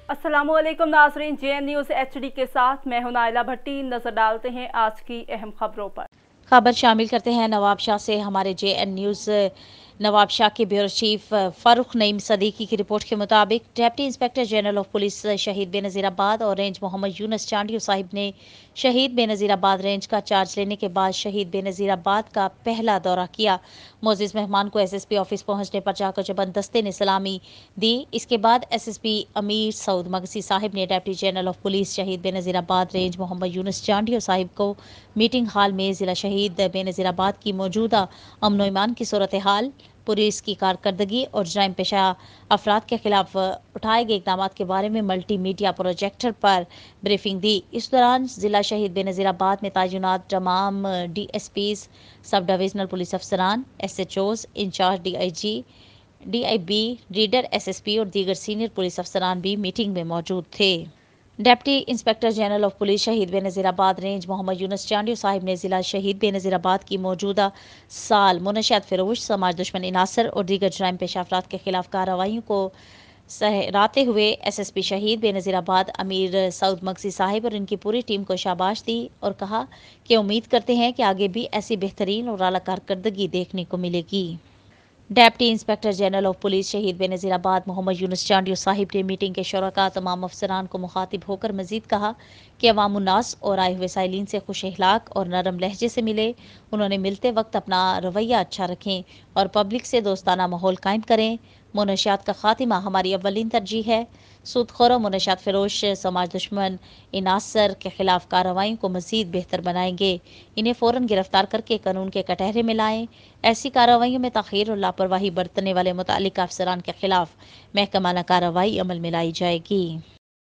अस्सलामु अलैकुम नाज़रीन, JN न्यूज़ HD के साथ मैं हूं नाइला भट्टी। नजर डालते हैं आज की अहम खबरों पर। खबर शामिल करते हैं नवाब शाह से। हमारे JN न्यूज़ नवाब शाह के ब्यूरो चीफ फारूक नईम सदीकी की रिपोर्ट के मुताबिक deputy inspector general of police शहीद बेनज़ीराबाद और रेंज मोहम्मद यूनुस चांडियो साहिब ने शहीद बेनज़ीराबाद रेंज का चार्ज लेने के बाद शहीद बेनज़ीराबाद का पहला दौरा किया। मोअज़्ज़िज़ मेहमान को SSP ऑफिस पहुंचने पर जाकर जबरदस्ती ने सलामी दी। इसके बाद SSP अमीर सऊद मगसी साहिब ने डिप्टी जनरल ऑफ पुलिस शहीद बेनज़ीराबाद रेंज मोहम्मद यूनुस चांडियो साहिब को मीटिंग हाल में ज़िला शहीद बेनज़ीराबाद की मौजूदा अमन ईमान की सूरत हाल, पुलिस की कारकर्दगी और जराइम पेशा अफराद के खिलाफ उठाए गए इकदाम के बारे में मल्टी मीडिया प्रोजेक्टर पर ब्रीफिंग दी। इस दौरान ज़िला शहीद बेनज़ीराबाद में तैनात तमाम DSPs, सब डिविजनल पुलिस अफसरान, SHOs, incharge DIG, DIB, reader SSP और दीगर सीनियर पुलिस अफसरान भी मीटिंग में मौजूद थे। Deputy inspector general of police शहीद बेनज़ीराबाद रेंज मोहम्मद यूनुस चांडियो साहिब ने ज़िला शहीद बेनज़ीराबाद की मौजूदा साल मुनशियात फरोश, समाज दुश्मन इनासर और दीगर जराइम पेशा अफराद के खिलाफ कार्रवाइयों को सहराते हुए SSP शहीद बेनज़ीराबाद अमीर सऊद मगसी साहिब और इनकी पूरी टीम को शाबाश दी और कहा कि उम्मीद करते हैं कि आगे भी ऐसी बेहतरीन और आला कारकर्दगी देखने को मिलेगी। Deputy inspector general of police शहीद बेनज़ीराबाद मोहम्मद यूनुस चांडियो साहिब ने मीटिंग के शुरका तमाम अफसरान को मुखातिब होकर मजीद कहा कि अवाम उन्नास और आए हुए साइलिन से खुश अखलाक और नरम लहजे से मिले। उन्होंने मिलते वक्त अपना रवैया अच्छा रखें और पब्लिक से दोस्ताना माहौल कायम करें। मुनशियात का खात्मा हमारी अव्वलीन तरजीह है। सूदखोर और मुनशियात फरोश समाज दुश्मन इनासर के खिलाफ कार्रवाई को मजीद बेहतर बनाएंगे। इन्हें फ़ौरन गिरफ्तार करके कानून के कटहरे में लाएं। ऐसी कार्रवाइयों में ताख़ीर और लापरवाही बरतने वाले मुतालिका अफसरान के खिलाफ महकमाना कार्रवाई अमल में लाई जाएगी।